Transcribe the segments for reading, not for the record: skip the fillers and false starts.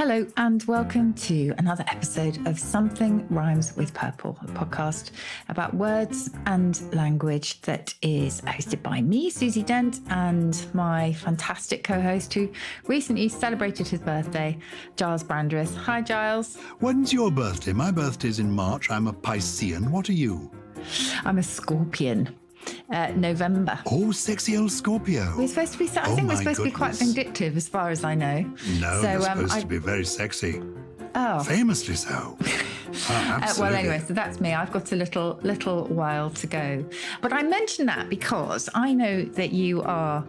Hello and welcome to another episode of Something Rhymes with Purple, a podcast about words and language that is hosted by me, Susie Dent, and my fantastic co-host who recently celebrated his birthday, Gyles Brandreth. Hi, Gyles. When's your birthday? My birthday's in March. I'm a Piscean. What are you? I'm a Scorpion. November. Oh, sexy old Scorpio. We're supposed to be, I think we're supposed to be quite vindictive as far as I know. No, so, you're supposed to be very sexy. Oh. Famously so. Well, anyway, so that's me. I've got a little while to go. But I mention that because I know that you are,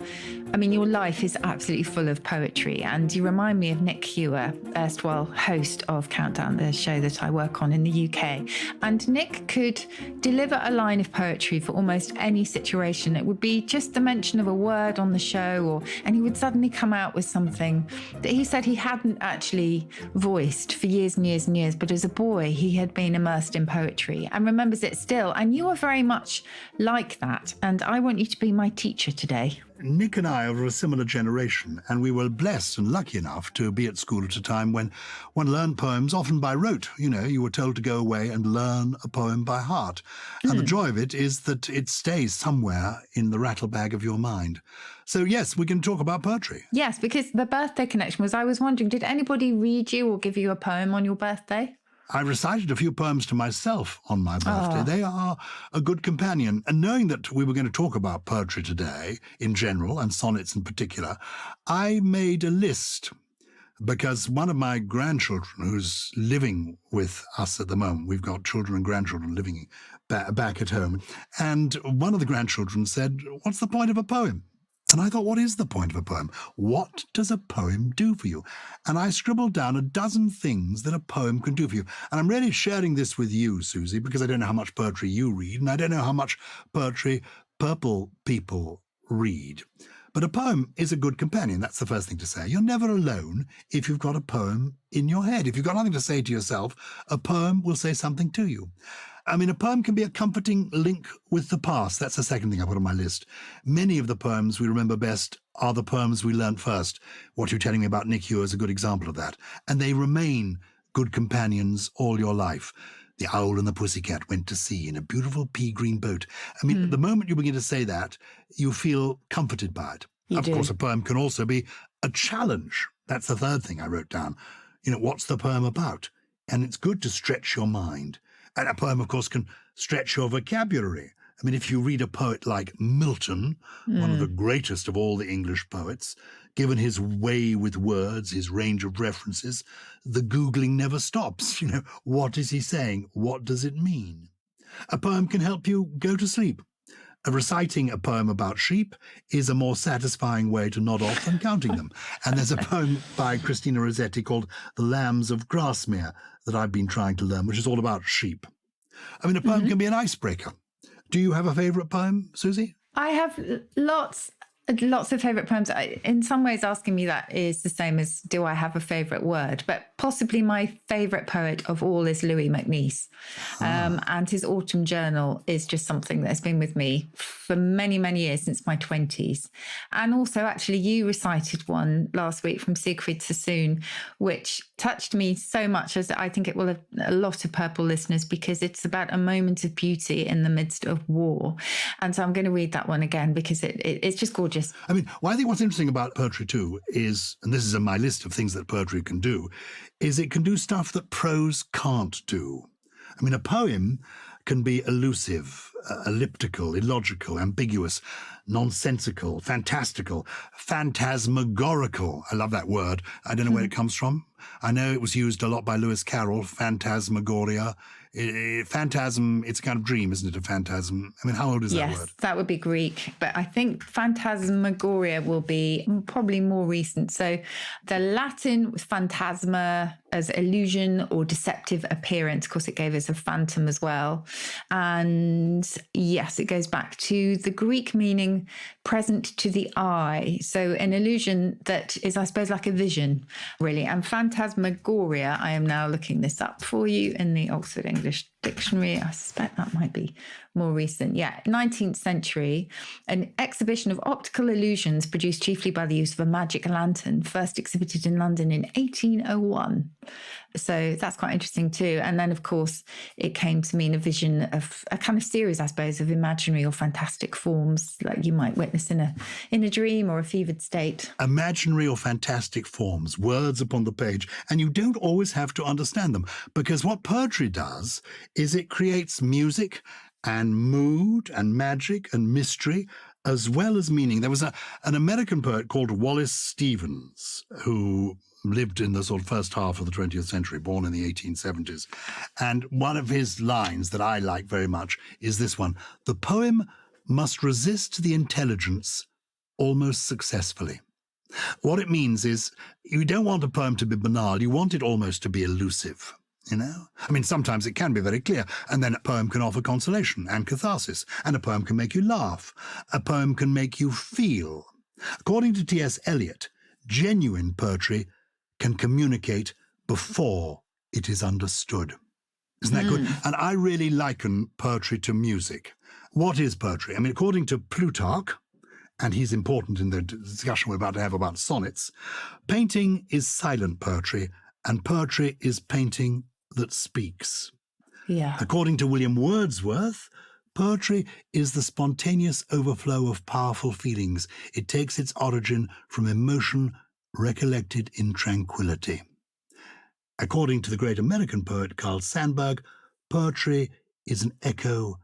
your life is absolutely full of poetry, and you remind me of Nick Hewer, erstwhile host of Countdown, the show that I work on in the UK. And Nick could deliver a line of poetry for almost any situation. It would be just the mention of a word on the show, and he would suddenly come out with something that he said he hadn't actually voiced for years and years and years, but as a boy he had been immersed in poetry and remembers it still. And you are very much like that, and I want you to be my teacher today. Nick and I are of a similar generation, and we were blessed and lucky enough to be at school at a time when one learned poems often by rote. You were told to go away and learn a poem by heart. And the joy of it is that it stays somewhere in the rattle bag of your mind. So yes, we can talk about poetry. Yes, because the birthday connection was, I was wondering, did anybody read you or give you a poem on your birthday? I recited a few poems to myself on my birthday. They are a good companion. And knowing that we were going to talk about poetry today in general, and sonnets in particular, I made a list because one of my grandchildren, who's living with us at the moment, we've got children and grandchildren living back at home, and one of the grandchildren said, "What's the point of a poem?" And I thought, what is the point of a poem? What does a poem do for you? And I scribbled down a dozen things that a poem can do for you. And I'm really sharing this with you, Susie, because I don't know how much poetry you read, and I don't know how much poetry purple people read. But a poem is a good companion. That's the first thing to say. You're never alone if you've got a poem in your head. If you've got nothing to say to yourself, a poem will say something to you. A poem can be a comforting link with the past. That's the second thing I put on my list. Many of the poems we remember best are the poems we learnt first. What you're telling me about Nick Hewer is a good example of that. And they remain good companions all your life. The owl and the pussycat went to sea in a beautiful pea-green boat. The moment you begin to say that, you feel comforted by it. Of course, a poem can also be a challenge. That's the third thing I wrote down. What's the poem about? And it's good to stretch your mind. And a poem, of course, can stretch your vocabulary. If you read a poet like Milton, one of the greatest of all the English poets, given his way with words, his range of references, the Googling never stops. What is he saying? What does it mean? A poem can help you go to sleep. Reciting a poem about sheep is a more satisfying way to nod off than counting them. And there's a poem by Christina Rossetti called The Lambs of Grasmere that I've been trying to learn, which is all about sheep. A poem can be an icebreaker. Do you have a favourite poem, Susie? I have lots of favourite poems. In some ways, asking me that is the same as do I have a favourite word? But possibly my favourite poet of all is Louis MacNeice. And his Autumn Journal is just something that's been with me for many, many years, since my 20s. And also, actually, you recited one last week from Siegfried Sassoon, which touched me so much, as I think it will have a lot of Purple listeners, because it's about a moment of beauty in the midst of war. And so I'm going to read that one again because it's just gorgeous. I think what's interesting about poetry too is, and this is on my list of things that poetry can do, is it can do stuff that prose can't do. A poem can be elusive, elliptical, illogical, ambiguous, nonsensical, fantastical, phantasmagorical. I love that word. I don't know where it comes from. I know it was used a lot by Lewis Carroll, phantasmagoria. Phantasm, it's a kind of dream, isn't it, a phantasm? How old is that word? Yes, that would be Greek. But I think phantasmagoria will be probably more recent. So the Latin was phantasma as illusion or deceptive appearance. Of course, it gave us a phantom as well. And yes, it goes back to the Greek meaning present to the eye. So an illusion that is, I suppose, like a vision, really. And phantasmagoria, I am now looking this up for you in the Oxford English Dictionary. I suspect that might be more recent. Yeah, 19th century. An exhibition of optical illusions produced chiefly by the use of a magic lantern, first exhibited in London in 1801. So that's quite interesting too. And then, of course, it came to mean a vision of a kind of series, I suppose, of imaginary or fantastic forms, like you might witness in a dream or a fevered state. Imaginary or fantastic forms, words upon the page, and you don't always have to understand them, because what poetry does is it creates music and mood and magic and mystery as well as meaning. There was an American poet called Wallace Stevens who lived in the sort of first half of the 20th century, born in the 1870s. And one of his lines that I like very much is this one: "The poem must resist the intelligence almost successfully." What it means is you don't want a poem to be banal. You want it almost to be elusive, you know? I mean, sometimes it can be very clear, and then a poem can offer consolation and catharsis, and a poem can make you laugh. A poem can make you feel. According to T.S. Eliot, genuine poetry can communicate before it is understood. Isn't that good? And I really liken poetry to music. What is poetry? I mean, according to Plutarch, and he's important in the discussion we're about to have about sonnets, painting is silent poetry, and poetry is painting that speaks. Yeah. According to William Wordsworth, poetry is the spontaneous overflow of powerful feelings. It takes its origin from emotion recollected in tranquility. According to the great American poet Carl Sandburg, poetry is an echo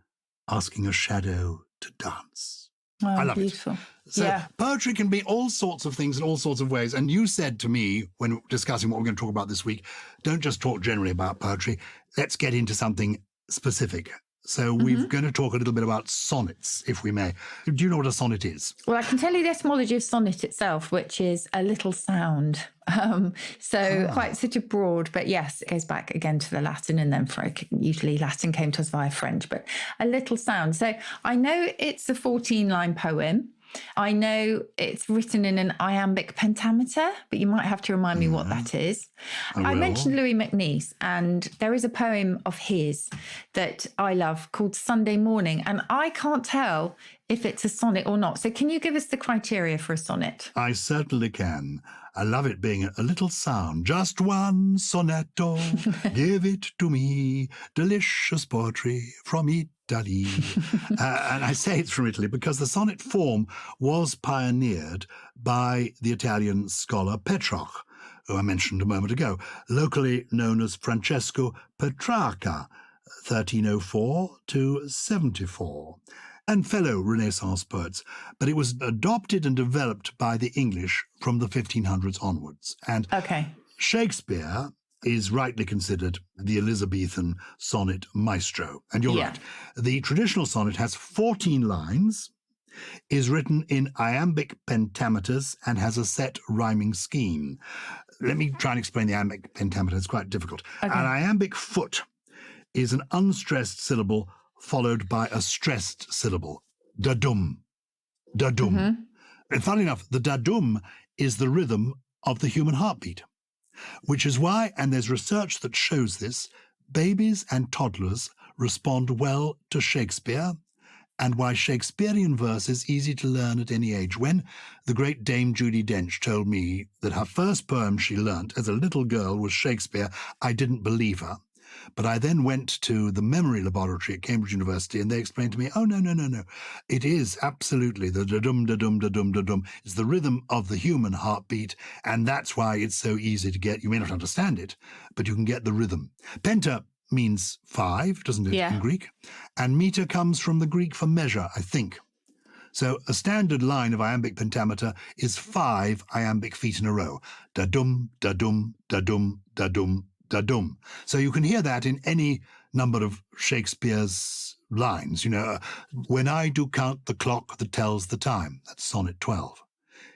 asking a shadow to dance. Oh, I love beautiful. it. So yeah. Poetry can be all sorts of things in all sorts of ways. And you said to me when discussing what we're going to talk about this week, don't just talk generally about poetry. Let's get into something specific. So we're going to talk a little bit about sonnets, if we may. Do you know what a sonnet is? Well, I can tell you the etymology of sonnet itself, which is a little sound. Quite sort of broad, but yes, it goes back again to the Latin, and then usually Latin came to us via French, but a little sound. So I know it's a 14-line poem. I know it's written in an iambic pentameter, but you might have to remind me what that is. I mentioned Louis MacNeice, and there is a poem of his that I love called Sunday Morning, and I can't tell if it's a sonnet or not. So can you give us the criteria for a sonnet? I certainly can. I love it being a little sound. Just one sonetto, give it to me, delicious poetry from Italy. And I say it's from Italy because the sonnet form was pioneered by the Italian scholar Petrarch, who I mentioned a moment ago, locally known as Francesco Petrarca, 1304 to 74. And fellow Renaissance poets, but it was adopted and developed by the English from the 1500s onwards. And Shakespeare is rightly considered the Elizabethan sonnet maestro. And you're right. The traditional sonnet has 14 lines, is written in iambic pentameters, and has a set rhyming scheme. Let me try and explain the iambic pentameter. It's quite difficult. An iambic foot is an unstressed syllable followed by a stressed syllable. Da-dum. Da-dum. And funny enough, the da-dum is the rhythm of the human heartbeat, which is why, and there's research that shows this, babies and toddlers respond well to Shakespeare, and why Shakespearean verse is easy to learn at any age. When the great Dame Judi Dench told me that her first poem she learnt as a little girl was Shakespeare, I didn't believe her. But I then went to the memory laboratory at Cambridge University, and they explained to me, oh, no. It is absolutely the da-dum, da-dum, da-dum, da-dum. It's the rhythm of the human heartbeat, and that's why it's so easy to get. You may not understand it, but you can get the rhythm. Penta means 5, doesn't it, in Greek? And meter comes from the Greek for measure, I think. So a standard line of iambic pentameter is 5 iambic feet in a row. Da-dum, da-dum, da-dum, da-dum, da-dum. So you can hear that in any number of Shakespeare's lines. You know, when I do count the clock that tells the time, that's sonnet 12.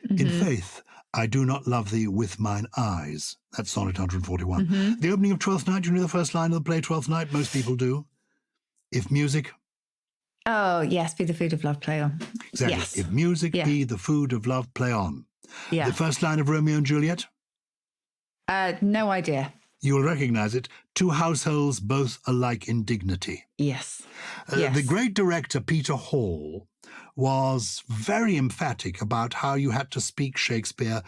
In faith, I do not love thee with mine eyes, that's sonnet 141. The opening of Twelfth Night, you know the first line of the play Twelfth Night? Most people do. If music... Oh, yes, be the food of love, play on. Exactly. Yes. If music be the food of love, play on. Yeah. The first line of Romeo and Juliet? No idea. You will recognize it. Two households, both alike in dignity. Yes. The great director Peter Hall was very emphatic about how you had to speak Shakespeare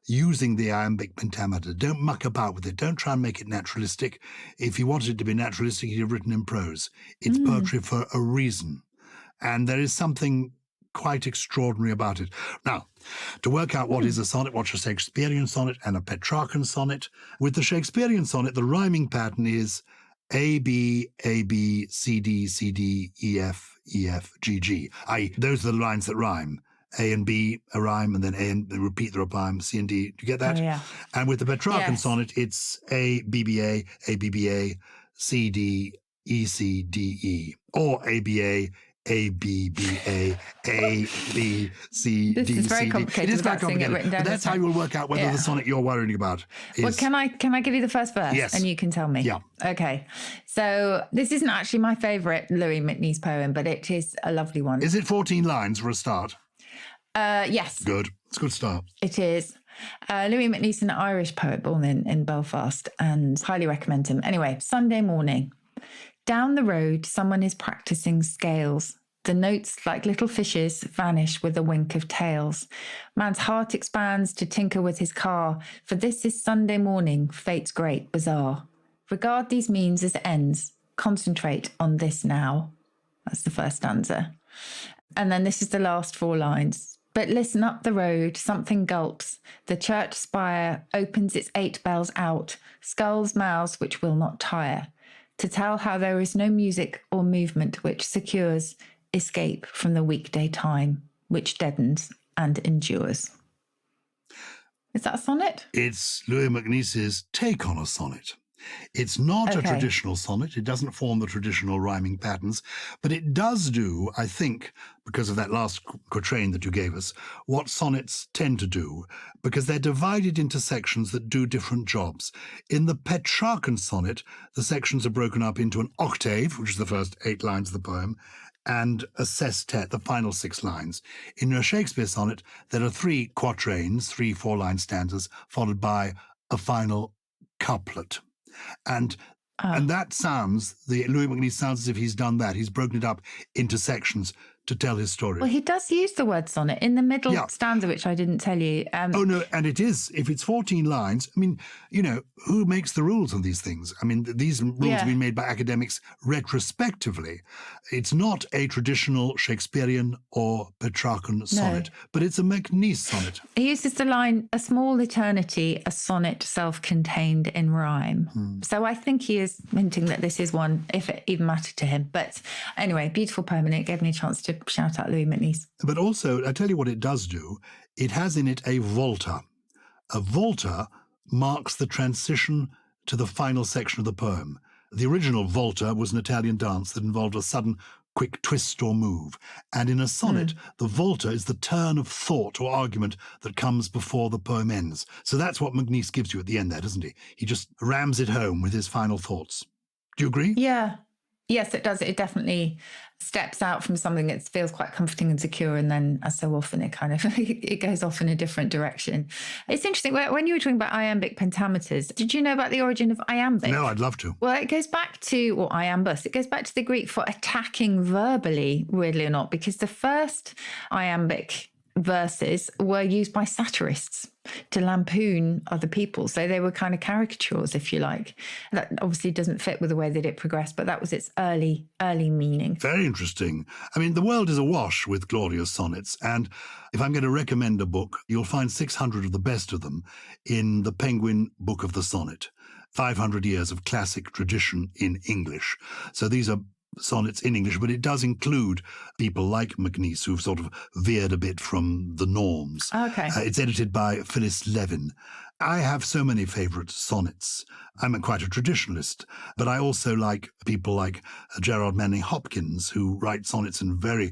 using the iambic pentameter. Don't muck about with it. Don't try and make it naturalistic. If you wanted it to be naturalistic, he'd have written in prose. It's poetry for a reason. And there is something quite extraordinary about it. Now, to work out what is a sonnet, what's a Shakespearean sonnet and a Petrarchan sonnet, with the Shakespearean sonnet, the rhyming pattern is A, B, A, B, C, D, C, D, E, F, E, F, G, G. Those are the lines that rhyme. A and B, a rhyme, and then A and repeat the rhyme, C and D. Do you get that? Oh, yeah. And with the Petrarchan sonnet, it's A, B, B, A, B, B, A, C, D, E, C, D, E. Or A, B, A, B, B, A, B, C, this D, is very C, complicated. D. It is very without seeing it complicated. written down. But that's how you will work out whether the sonnet you're worrying about is... Well, can I give you the first verse? Yes. And you can tell me? Yeah. Okay. So this isn't actually my favourite Louis MacNeice poem, but it is a lovely one. Is it 14 lines for a start? Yes. Good. It's a good start. It is. Louis MacNeice, an Irish poet born in Belfast, and highly recommend him. Anyway, Sunday morning. Down the road, someone is practising scales. The notes, like little fishes, vanish with a wink of tails. Man's heart expands to tinker with his car, for this is Sunday morning, fate's great bazaar. Regard these means as ends. Concentrate on this now. That's the first stanza. And then this is the last 4 lines. But listen up the road, something gulps. The church spire opens its 8 bells out, skulls mouths which will not tire, to tell how there is no music or movement which secures escape from the weekday time, which deadens and endures. Is that a sonnet? It's Louis MacNeice's take on a sonnet. It's not a traditional sonnet. It doesn't form the traditional rhyming patterns, but it does do, I think, because of that last quatrain that you gave us, what sonnets tend to do, because they're divided into sections that do different jobs. In the Petrarchan sonnet, the sections are broken up into an octave, which is the first 8 lines of the poem, and a sestet, the final 6 lines. In a Shakespeare sonnet, there are 3 quatrains, 3 4-line stanzas, followed by a final couplet. And that sounds, the Louis MacNeice sounds as if he's done that. He's broken it up into sections to tell his story. Well, he does use the word sonnet in the middle stanza, which I didn't tell you. Oh, no, and it is. If it's 14 lines, I mean, you know, who makes the rules on these things? I mean, these rules have been made by academics retrospectively. It's not a traditional Shakespearean or Petrarchan sonnet, but it's a MacNeice sonnet. He uses the line, a small eternity, a sonnet self-contained in rhyme. So I think he is hinting that this is one, if it even mattered to him. But anyway, beautiful poem, and it gave me a chance to shout out Louis MacNeice. But also, I tell you what it does do. It has in it a volta. A volta marks the transition to the final section of the poem. The original volta was an Italian dance that involved a sudden, quick twist or move. And in a sonnet, the volta is the turn of thought or argument that comes before the poem ends. So that's what MacNeice gives you at the end there, doesn't he? He just rams it home with his final thoughts. Do you agree? Yeah. Yes, it does. It definitely steps out from something that feels quite comforting and secure, and then, as so often, it kind of it goes off in a different direction. It's interesting. When you were talking about iambic pentameters, did you know about the origin of iambic? No, I'd love to. Well, it goes back to, or iambus, it goes back to the Greek for attacking verbally, weirdly or not, because the first iambic verses were used by satirists to lampoon other people. So they were kind of caricatures, if you like. That obviously doesn't fit with the way that it progressed, but that was its early meaning. Very interesting. I mean, the world is awash with glorious sonnets, and if I'm going to recommend a book, you'll find 600 of the best of them in the Penguin Book of the Sonnet, 500 years of classic tradition in English. So these are sonnets in English, but it does include people like MacNeice who've sort of veered a bit from the norms. Okay. It's edited by Phyllis Levin. I have so many favourite sonnets. I'm quite a traditionalist, but I also like people like Gerard Manley Hopkins, who write sonnets in very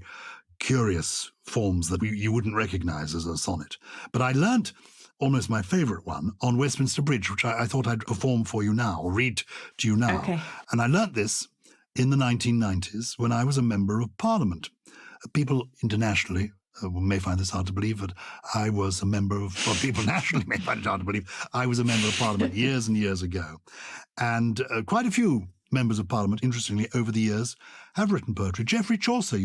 curious forms that you wouldn't recognise as a sonnet. But I learnt almost my favourite one on Westminster Bridge, which I thought I'd perform for you now, or read to you now. Okay. And I learnt this in the 1990s when I was a member of Parliament. People internationally may find this hard to believe, but I was a member of, well, people nationally may find it hard to believe, I was a member of Parliament years and years ago. And quite a few members of Parliament, interestingly, over the years, have written poetry. Geoffrey Chaucer,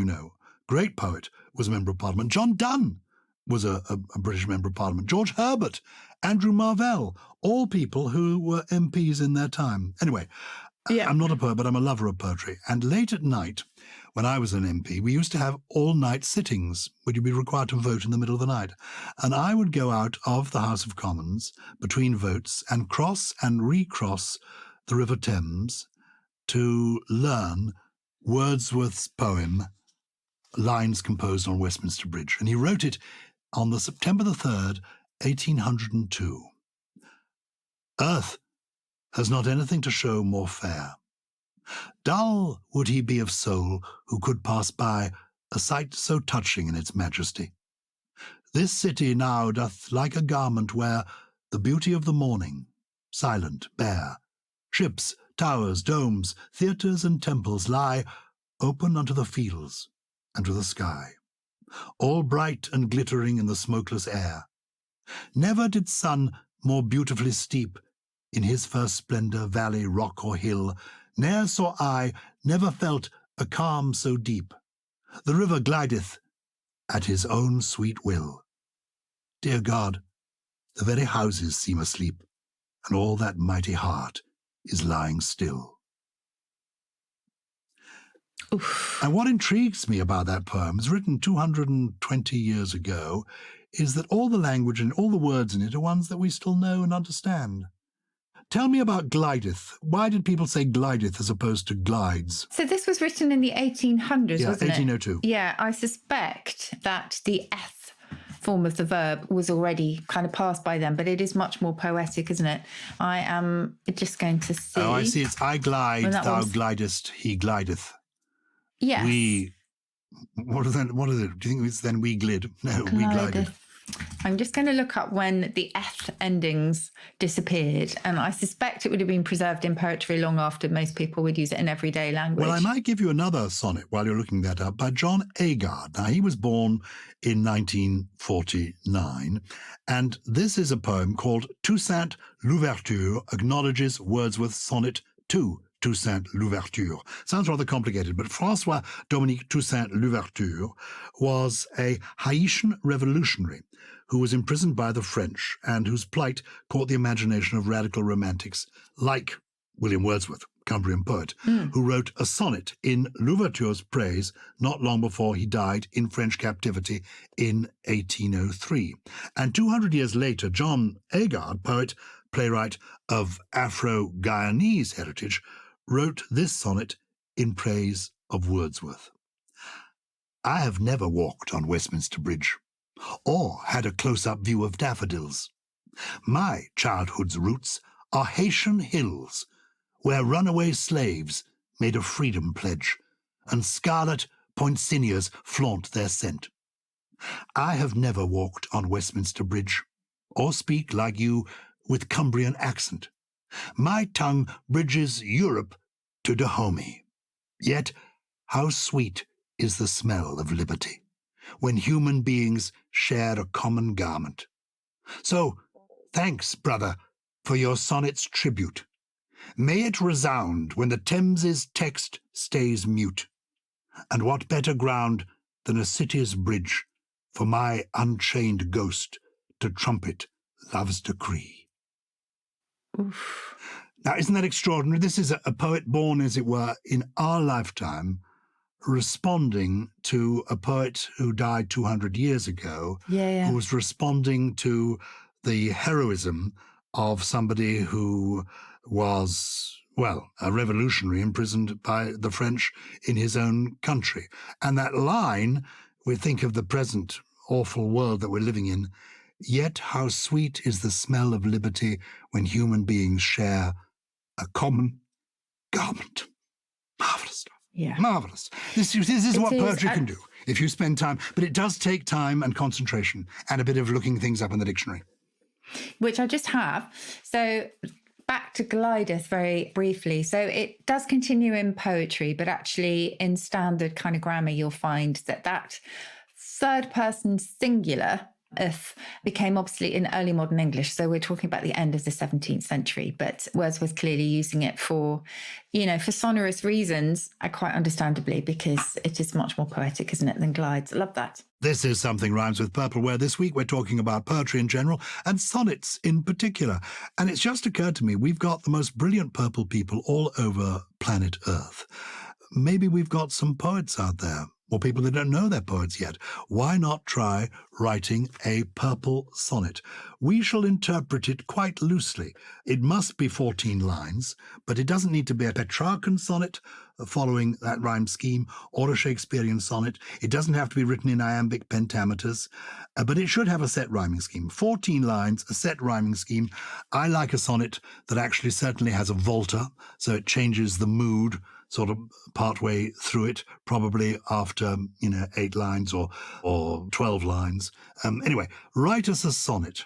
great poet, was a member of Parliament. John Donne was a British member of Parliament. George Herbert, Andrew Marvell, all people who were MPs in their time. Anyway, I'm not a poet, but I'm a lover of poetry. And late at night, when I was an MP, we used to have all-night sittings, where you'd be required to vote in the middle of the night. And I would go out of the House of Commons between votes and cross and recross the River Thames to learn Wordsworth's poem, Lines Composed on Westminster Bridge. And he wrote it on the September the 3rd, 1802. Earth has not anything to show more fair. Dull would he be of soul who could pass by a sight so touching in its majesty. This city now doth like a garment wear the beauty of the morning, silent, bare. Ships, towers, domes, theatres and temples lie open unto the fields and to the sky, all bright and glittering in the smokeless air. Never did sun more beautifully steep in his first splendour valley, rock or hill. Ne'er saw I, never felt a calm so deep. The river glideth at his own sweet will. Dear God, the very houses seem asleep, and all that mighty heart is lying still. Oof. And what intrigues me about that poem, is written 220 years ago, is that all the language and all the words in it are ones that we still know and understand. Tell me about glideth. Why did people say glideth as opposed to glides? So this was written in the 1800s, Yeah, wasn't 1802. it? Yeah, I suspect that the eth form of the verb was already kind of passed by them, but it is much more poetic, isn't it? I am just going to see. Oh, I see. It's I glide, Well, that thou was- glidest, he glideth. Yes. We, what is it? Do you think it's then we glid? No, we glided. I'm just going to look up when the eth endings disappeared, and I suspect it would have been preserved in poetry long after most people would use it in everyday language. Well, I might give you another sonnet while you're looking that up by John Agard. Now, he was born in 1949, and this is a poem called Toussaint Louverture, acknowledges Wordsworth's sonnet 2. Toussaint Louverture. Sounds rather complicated, but François-Dominique Toussaint Louverture was a Haitian revolutionary who was imprisoned by the French and whose plight caught the imagination of radical romantics like William Wordsworth, Cumbrian poet, who wrote a sonnet in Louverture's praise not long before he died in French captivity in 1803. And 200 years later, John Agard, poet, playwright of Afro-Guyanese heritage, wrote this sonnet in praise of Wordsworth. I have never walked on Westminster Bridge, or had a close-up view of daffodils. My childhood's roots are Haitian hills, where runaway slaves made a freedom pledge, and scarlet poinsettias flaunt their scent. I have never walked on Westminster Bridge, or speak like you with Cumbrian accent. My tongue bridges Europe to Dahomey. Yet how sweet is the smell of liberty, when human beings share a common garment. So, thanks, brother, for your sonnet's tribute. May it resound when the Thames's text stays mute. And what better ground than a city's bridge for my unchained ghost to trumpet love's decree? Oof. Now, isn't that extraordinary? This is a poet born, as it were, in our lifetime, responding to a poet who died 200 years ago, who was responding to the heroism of somebody who was, well, a revolutionary imprisoned by the French in his own country. And that line, we think of the present awful world that we're living in, yet how sweet is the smell of liberty when human beings share a common garment. Marvellous stuff. Yeah. Marvellous. This is what is, poetry can do if you spend time. But it does take time and concentration and a bit of looking things up in the dictionary. Which I just have. So back to glideth very briefly. So it does continue in poetry, but actually in standard kind of grammar, you'll find that third person singular th became obsolete in early modern English. So we're talking about the end of the 17th century, but Wordsworth clearly using it for, for sonorous reasons, quite understandably, because it is much more poetic, isn't it, than glides. I love that. This is Something Rhymes with Purple, where this week we're talking about poetry in general and sonnets in particular. And it's just occurred to me, we've got the most brilliant purple people all over planet Earth. Maybe we've got some poets out there, or people that don't know they're poets yet. Why not try writing a purple sonnet? We shall interpret it quite loosely. It must be 14 lines, but it doesn't need to be a Petrarchan sonnet following that rhyme scheme or a Shakespearean sonnet. It doesn't have to be written in iambic pentameters, but it should have a set rhyming scheme. 14 lines, a set rhyming scheme. I like a sonnet that actually certainly has a volta, so it changes the mood sort of partway through it, probably after, 8 lines or 12 lines. Anyway, write us a sonnet,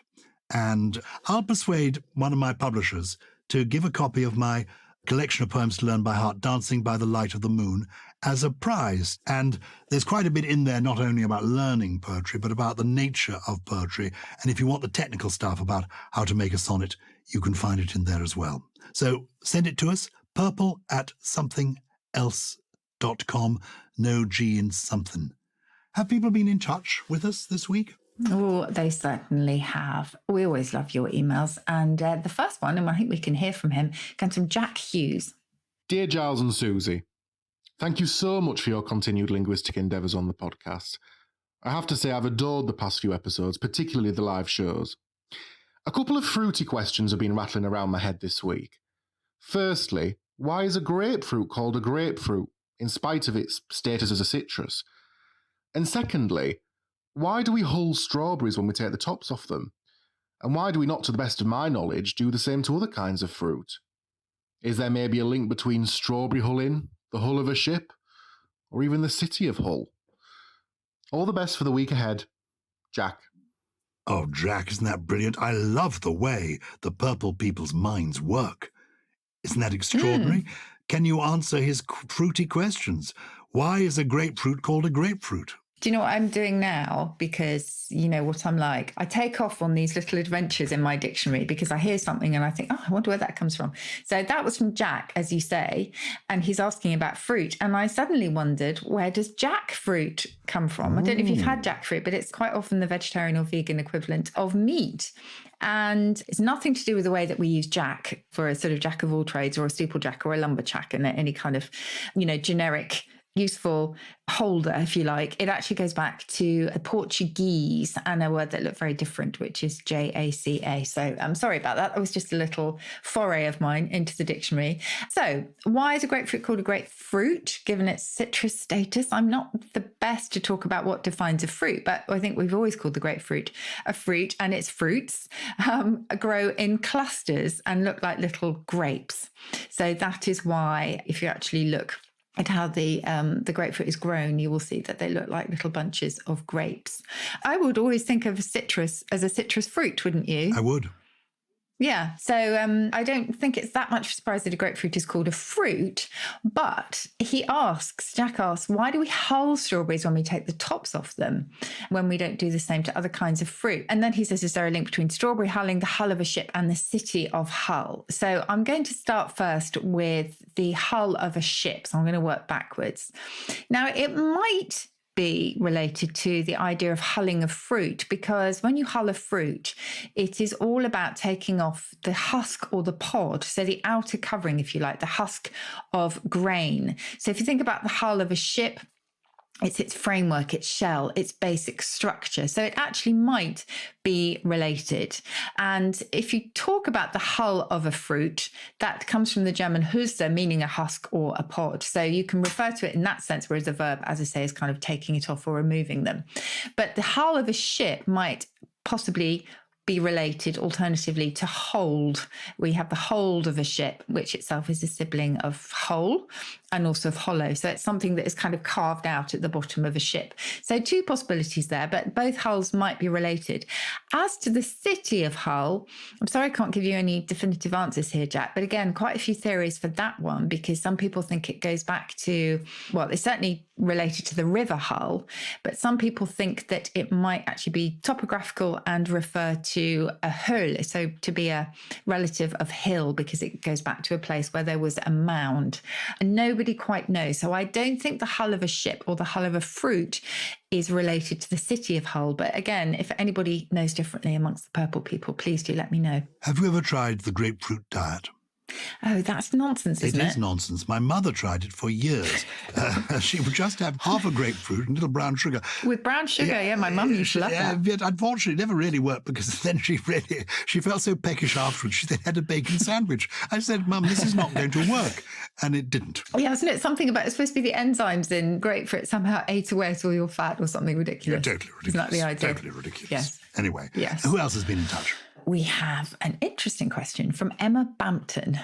and I'll persuade one of my publishers to give a copy of my collection of poems to learn by heart, Dancing by the Light of the Moon, as a prize. And there's quite a bit in there, not only about learning poetry, but about the nature of poetry. And if you want the technical stuff about how to make a sonnet, you can find it in there as well. So send it to us, purple@somethingelse.com, no G in something. Have people been in touch with us this week? Oh, they certainly have. We always love your emails. And the first one, and I think we can hear from him, comes from Jack Hughes. Dear Gyles and Susie, thank you so much for your continued linguistic endeavours on the podcast. I have to say I've adored the past few episodes, particularly the live shows. A couple of fruity questions have been rattling around my head this week. Firstly, why is a grapefruit called a grapefruit, in spite of its status as a citrus? And secondly, why do we hull strawberries when we take the tops off them? And why do we not, to the best of my knowledge, do the same to other kinds of fruit? Is there maybe a link between strawberry hulling, the hull of a ship, or even the city of Hull? All the best for the week ahead, Jack. Oh, Jack, isn't that brilliant? I love the way the purple people's minds work. Isn't that extraordinary? Can you answer his fruity questions? Why is a grapefruit called a grapefruit? Do you know what I'm doing now? Because you know what I'm like. I take off on these little adventures in my dictionary because I hear something and I think, I wonder where that comes from. So that was from Jack, as you say, and he's asking about fruit. And I suddenly wondered, where does jackfruit come from? I don't know if you've had jackfruit, but it's quite often the vegetarian or vegan equivalent of meat. And it's nothing to do with the way that we use jack for a sort of jack of all trades or a steeplejack or a lumberjack and any kind of, generic useful holder, if you like. It actually goes back to a Portuguese and a word that looked very different, which is Jaca. So I'm sorry about that. That was just a little foray of mine into the dictionary. So why is a grapefruit called a grapefruit, given its citrus status? I'm not the best to talk about what defines a fruit, but I think we've always called the grapefruit a fruit, and its fruits grow in clusters and look like little grapes. So that is why, if you actually look at how the grapefruit is grown, you will see that they look like little bunches of grapes. I would always think of citrus as a citrus fruit, wouldn't you? I would. Yeah, so I don't think it's that much surprise that a grapefruit is called a fruit, but Jack asks, why do we hull strawberries when we take the tops off them, when we don't do the same to other kinds of fruit? And then he says, is there a link between strawberry hulling, the hull of a ship, and the city of Hull? So I'm going to start first with the hull of a ship, so I'm going to work backwards. Now, it might be related to the idea of hulling a fruit, because when you hull a fruit, it is all about taking off the husk or the pod, so the outer covering, if you like, the husk of grain. So if you think about the hull of a ship, it's its framework, its shell, its basic structure. So it actually might be related. And if you talk about the hull of a fruit, that comes from the German Hülse, meaning a husk or a pod. So you can refer to it in that sense, whereas the verb, as I say, is kind of taking it off or removing them. But the hull of a ship might possibly be related alternatively to hold. We have the hold of a ship, which itself is a sibling of whole and also of hollow. So it's something that is kind of carved out at the bottom of a ship. So two possibilities there, but both hulls might be related. As to the city of Hull, I'm sorry I can't give you any definitive answers here, Jack. But again, quite a few theories for that one, because some people think it goes back to, well, it's certainly related to the River Hull, but some people think that it might actually be topographical and refer to a hull, so to be a relative of hill, because it goes back to a place where there was a mound. And nobody quite knows. So I don't think the hull of a ship or the hull of a fruit is related to the city of Hull. But again, if anybody knows differently amongst the purple people, please do let me know. Have you ever tried the grapefruit diet? Oh, that's nonsense, isn't it? It is nonsense. My mother tried it for years. She would just have half a grapefruit and a little brown sugar. With brown sugar, yeah, my mum used to love that. Yet unfortunately, it never really worked, because then she felt so peckish afterwards. She then had a bacon sandwich. I said, Mum, this is not going to work. And it didn't. Yeah, isn't it something about, it's supposed to be the enzymes in grapefruit somehow ate away at all your fat or something ridiculous? Yeah, totally ridiculous. Isn't that the idea? Totally ridiculous. Yes. Anyway, yes. Who else has been in touch? We have an interesting question from Emma Bampton.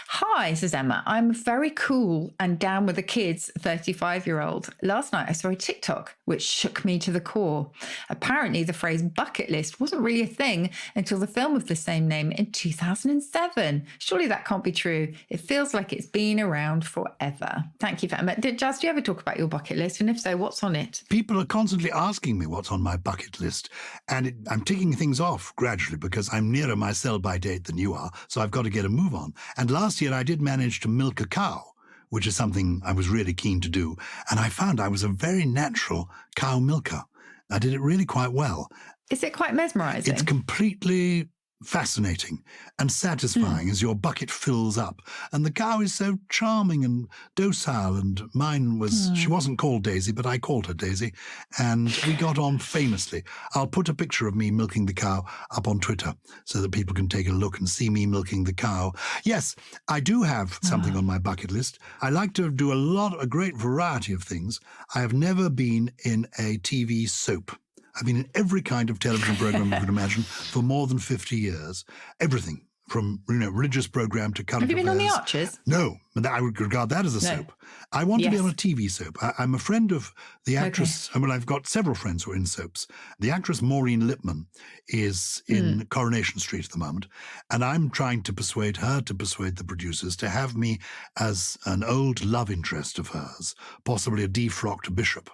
Hi, says Emma. I'm very cool and down with the kids, 35-year-old. Last night I saw a TikTok which shook me to the core. Apparently the phrase bucket list wasn't really a thing until the film of the same name in 2007. Surely that can't be true. It feels like it's been around forever. Thank you for Emma. Gyles, do you ever talk about your bucket list? And if so, what's on it? People are constantly asking me what's on my bucket list. And I'm ticking things off gradually, because I'm nearer my sell-by date than you are, so I've got to get a move on. And last year I did manage to milk a cow, which is something I was really keen to do. And I found I was a very natural cow milker. I did it really quite well. Is it quite mesmerising? It's completely fascinating and satisfying as your bucket fills up. And the cow is so charming and docile, and mine was, she wasn't called Daisy, but I called her Daisy, and we got on famously. I'll put a picture of me milking the cow up on Twitter so that people can take a look and see me milking the cow. Yes, I do have something on my bucket list. I like to do a great variety of things. I have never been in a TV soap. I've been in every kind of television program you could imagine for more than 50 years. Everything from religious program to current affairs. Have you been on The Archers? No, but I would regard that as a soap. I want to be on a TV soap. I'm a friend of the actress. Okay. I've got several friends who are in soaps. The actress Maureen Lipman is in Coronation Street at the moment, and I'm trying to persuade her to persuade the producers to have me as an old love interest of hers, possibly a defrocked bishop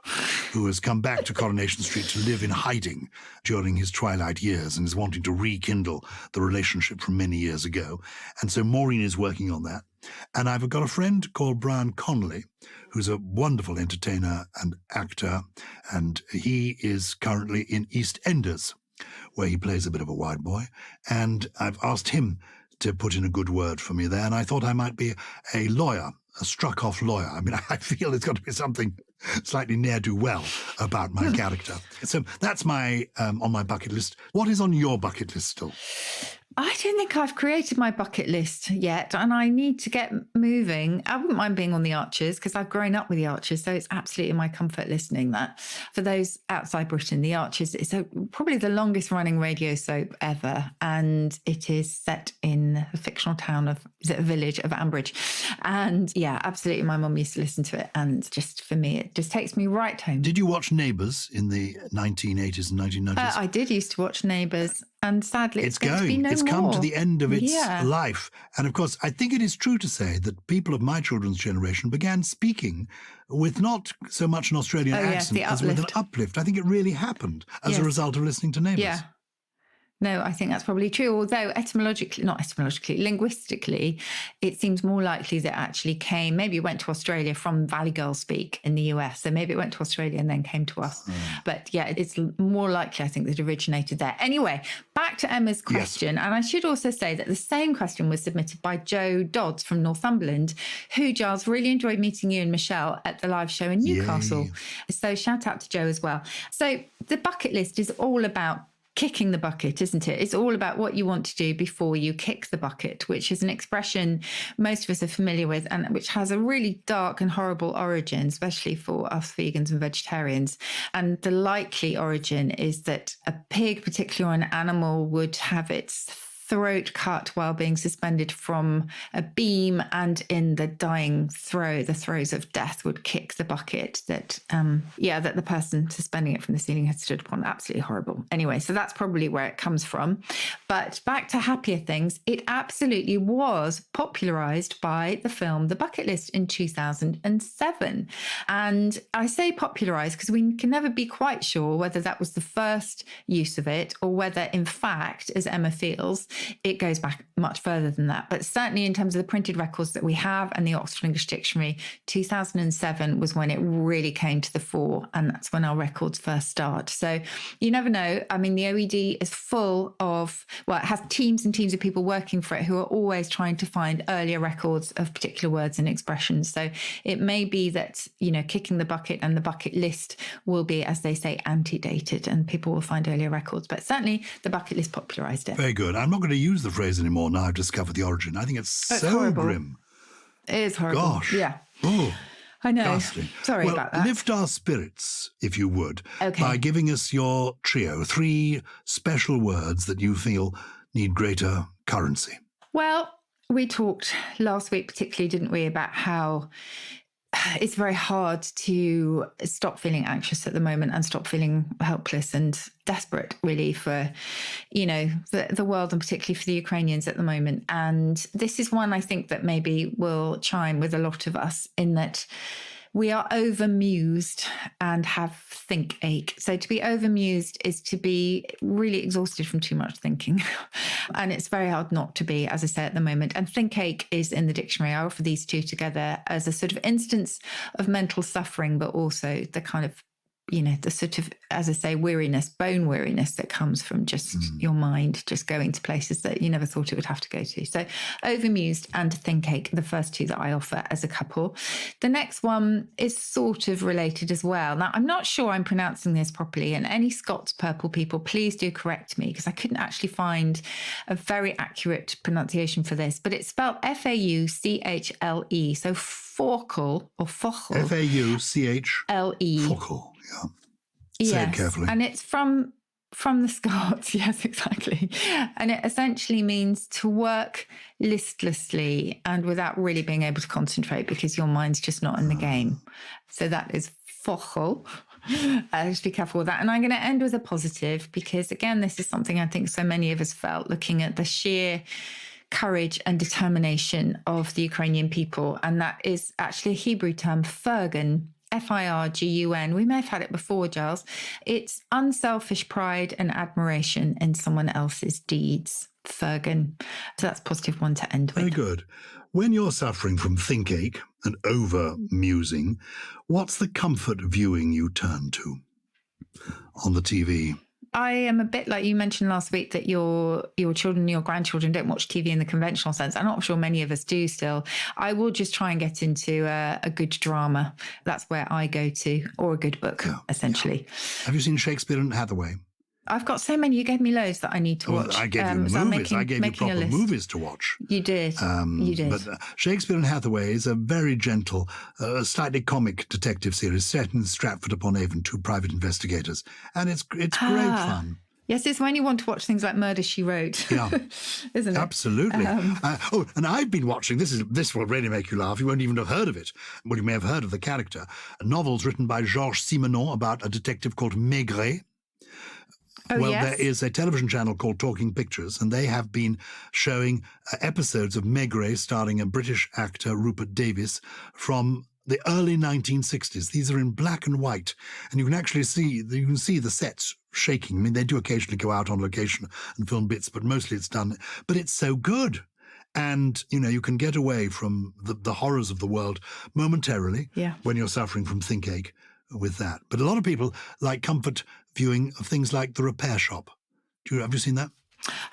who has come back to Coronation Street to live in hiding during his twilight years and is wanting to rekindle the relationship from many years ago. And so Maureen is working on that. And I've got a friend called Brian Connolly, who's a wonderful entertainer and actor, and he is currently in EastEnders, where he plays a bit of a white boy. And I've asked him to put in a good word for me there, and I thought I might be a lawyer, a struck-off lawyer. I mean, I feel there's got to be something slightly ne'er-do-well about my character. So that's my on my bucket list. What is on your bucket list still? I don't think I've created my bucket list yet, and I need to get moving. I wouldn't mind being on The Archers because I've grown up with The Archers, so it's absolutely my comfort listening that. For those outside Britain, The Archers is probably the longest running radio soap ever, and it is set in the fictional town of, a village of Ambridge. And yeah, absolutely, my mum used to listen to it, and just for me, it just takes me right home. Did you watch Neighbours in the 1980s and 1990s? I did used to watch Neighbours. And sadly, it's going to be no It's come more. to the end of its life. And of course, I think it is true to say that people of my children's generation began speaking with not so much an Australian accent as with an uplift. I think it really happened as a result of listening to Neighbours. Yeah. No, I think that's probably true. Although linguistically, it seems more likely that it actually came, maybe it went to Australia from Valley Girl speak in the US. So maybe it went to Australia and then came to us. But yeah, it's more likely, I think, that it originated there. Anyway, back to Emma's question. Yes. And I should also say that the same question was submitted by Joe Dodds from Northumberland, who, Gyles, really enjoyed meeting you and Michelle at the live show in Newcastle. Yay. So shout out to Joe as well. So the bucket list is all about kicking the bucket, isn't it? It's all about what you want to do before you kick the bucket, which is an expression most of us are familiar with and which has a really dark and horrible origin, especially for us vegans and vegetarians. And the likely origin is that a pig, particularly an animal, would have its throat cut while being suspended from a beam, and in the dying the throes of death, would kick the bucket that the person suspending it from the ceiling had stood upon. Absolutely horrible. Anyway, so that's probably where it comes from. But back to happier things, it absolutely was popularized by the film The Bucket List in 2007. And I say popularized because we can never be quite sure whether that was the first use of it or whether, in fact, as Emma feels, it goes back much further than that. But certainly in terms of the printed records that we have and the Oxford English Dictionary, 2007 was when it really came to the fore, and that's when our records first start. So you never know. I mean, the OED is full of, well, it has teams and teams of people working for it who are always trying to find earlier records of particular words and expressions. So it may be that, kicking the bucket and the bucket list will be, as they say, antedated, and people will find earlier records. But certainly the bucket list popularised it. Very good. I'm not going to use the phrase anymore now I've discovered the origin. I think it's so horrible. grim. It is horrible. Gosh. Yeah. Oh. I know. Ghastly. Sorry about that. Lift our spirits, if you would, Okay. by giving us your trio, 3 special words that you feel need greater currency. Well, we talked last week particularly, didn't we, about how it's very hard to stop feeling anxious at the moment and stop feeling helpless and desperate, really, for, the world, and particularly for the Ukrainians at the moment. And this is one I think that maybe will chime with a lot of us, in that we are overmused and have think ache. So to be overmused is to be really exhausted from too much thinking. And it's very hard not to be, as I say, at the moment. And think ache is in the dictionary. I offer these two together as a sort of instance of mental suffering, but also the kind of, the sort of, as I say, weariness, bone weariness that comes from just your mind just going to places that you never thought it would have to go to. So overmused and think ache, the first two that I offer as a couple. The next one is sort of related as well. Now, I'm not sure I'm pronouncing this properly, and any Scots Purple people, please do correct me, because I couldn't actually find a very accurate pronunciation for this, but it's spelled F-A-U-C-H-L-E. So Fauchel or Fauchel. F-A-U-C-H-L-E. Fauchel. Yeah. Say it carefully. And it's from the Scots. Yes, exactly. And it essentially means to work listlessly and without really being able to concentrate because your mind's just not in the game. So that is Fauchel. Just be careful with that. And I'm going to end with a positive because, again, this is something I think so many of us felt looking at the sheer courage and determination of the Ukrainian people. And that is actually a Hebrew term, Firgun. F-I-R-G-U-N. We may have had it before, Gyles. It's unselfish pride and admiration in someone else's deeds. Firgun. So that's a positive one to end with. Very good. When you're suffering from think ache and over musing, what's the comfort viewing you turn to on the TV? I am a bit like you mentioned last week that your children, your grandchildren don't watch TV in the conventional sense. I'm not sure many of us do still. I will just try and get into a good drama. That's where I go to, or a good book, essentially. Yeah. Have you seen Shakespeare and Hathaway? I've got so many. You gave me loads that I need to watch. I gave you movies. I gave you proper movies to watch. You did. You did. But Shakespeare and Hathaway is a very gentle, slightly comic detective series set in Stratford-upon-Avon, 2 private investigators. And it's great fun. Yes, it's when you want to watch things like Murder, She Wrote. Yeah. Isn't it? Absolutely. And I've been watching, this will really make you laugh, you won't even have heard of it. Well, you may have heard of the character. Novels written by Georges Simenon about a detective called Maigret. There is a television channel called Talking Pictures, and they have been showing episodes of Maigret starring a British actor, Rupert Davis, from the early 1960s. These are in black and white, and you can actually see the sets shaking. I mean, they do occasionally go out on location and film bits, but mostly it's done. But it's so good. And, you can get away from the horrors of the world momentarily when you're suffering from think ache with that. But a lot of people like comfort viewing of things like The Repair Shop. Have you seen that?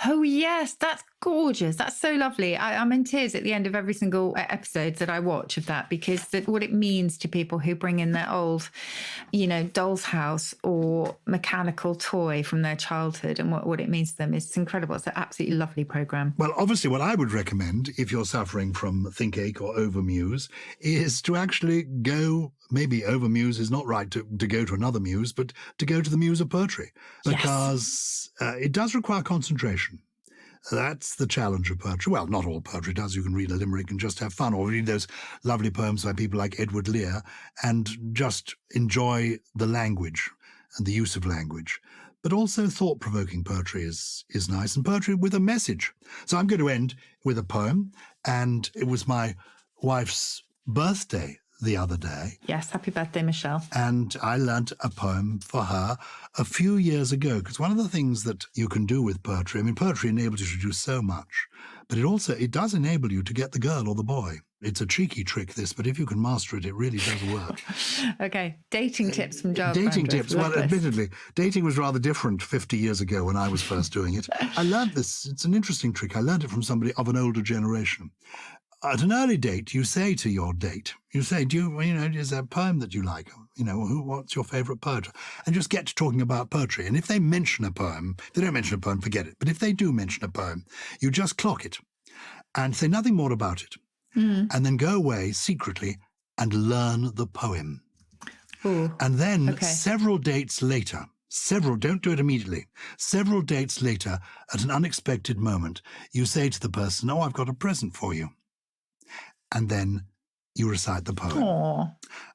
Oh, yes. That's gorgeous. That's so lovely. I'm in tears at the end of every single episode that I watch of that, because what it means to people who bring in their old, doll's house or mechanical toy from their childhood, and what it means to them is incredible. It's an absolutely lovely programme. Well, obviously what I would recommend if you're suffering from think ache or overmuse is to actually go, maybe overmuse is not right to go to another muse, but to go to the muse of poetry, because it does require concentration. That's the challenge of poetry. Well, not all poetry does. You can read a limerick and just have fun, or read those lovely poems by people like Edward Lear and just enjoy the language and the use of language. But also thought-provoking poetry is nice, and poetry with a message. So I'm going to end with a poem, and it was my wife's birthday the other day. Yes, happy birthday, Michelle. And I learnt a poem for her a few years ago, because one of the things that you can do with poetry, I mean, poetry enables you to do so much, but it does enable you to get the girl or the boy. It's a cheeky trick, this, but if you can master it, it really does work. Okay, dating tips from Gyles. Dating Brandreth. tips. Well, admittedly, dating was rather different 50 years ago when I was first doing it. I learned this. It's an interesting trick. I learned it from somebody of an older generation. At an early date, you say to your date, is there a poem that you like? What's your favourite poet? And just get to talking about poetry. And if they mention a poem, if they don't mention a poem, forget it. But if they do mention a poem, you just clock it and say nothing more about it. And then go away secretly and learn the poem. Ooh. And then several dates later, don't do it immediately, several dates later, at an unexpected moment, you say to the person, I've got a present for you. And then you recite the poem. Aww.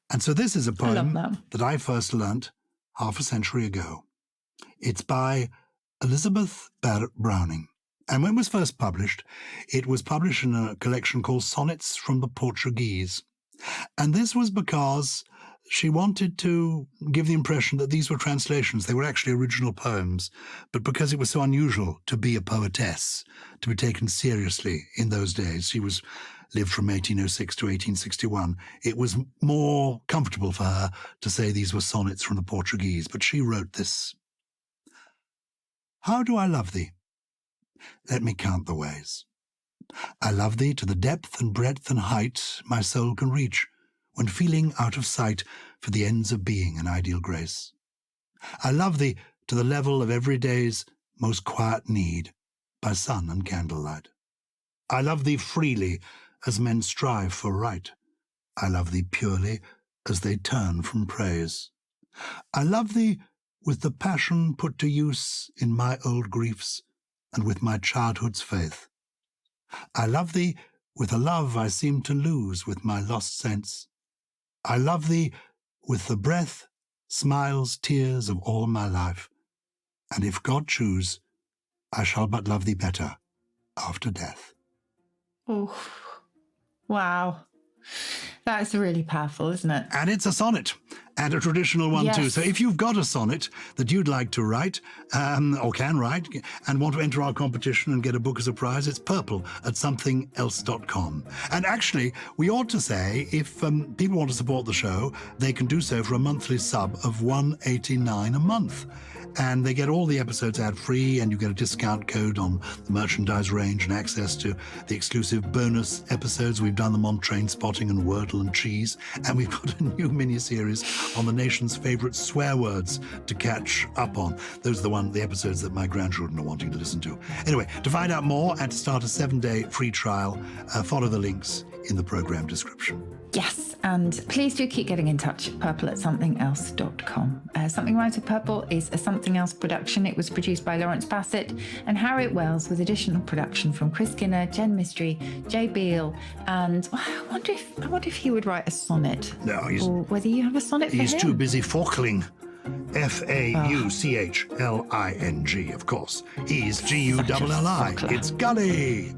And so this is a poem that I first learnt half a century ago. It's by Elizabeth Barrett Browning. And when it was first published, it was published in a collection called Sonnets from the Portuguese. And this was because she wanted to give the impression that these were translations. They were actually original poems. But because it was so unusual to be a poetess, to be taken seriously in those days, she lived from 1806 to 1861, it was more comfortable for her to say these were sonnets from the Portuguese. But she wrote this. How do I love thee? Let me count the ways. I love thee to the depth and breadth and height my soul can reach, when feeling out of sight for the ends of being an ideal grace. I love thee to the level of every day's most quiet need, by sun and candlelight. I love thee freely as men strive for right. I love thee purely as they turn from praise. I love thee with the passion put to use in my old griefs, and with my childhood's faith. I love thee with a love I seem to lose with my lost sense. I love thee with the breath, smiles, tears of all my life. And if God choose, I shall but love thee better after death. Oh, wow. That's really powerful, isn't it? And it's a sonnet, and a traditional one too. So if you've got a sonnet that you'd like to write, or can write, and want to enter our competition and get a book as a prize, it's purple@somethingelse.com. And actually, we ought to say, if people want to support the show, they can do so for a monthly sub of $1.89 a month. And they get all the episodes ad-free, and you get a discount code on the merchandise range and access to the exclusive bonus episodes. We've done them on train spotting and Wordle and cheese, and we've got a new mini-series on the nation's favourite swear words to catch up on. Those are the episodes that my grandchildren are wanting to listen to. Anyway, to find out more and to start a 7-day free trial, follow the links in the programme description. Yes, and please do keep getting in touch at purple@somethingelse.com. Something Rhymes with Purple is a Something Else production. It was produced by Lawrence Bassett and Harriet Wells, with additional production from Chris Skinner, Jen Mystery, Jay Beale, and I wonder if he would write a sonnet. No, or whether you have a sonnet for him. He's too busy fauchling. Fauchling, of course. He's Gully.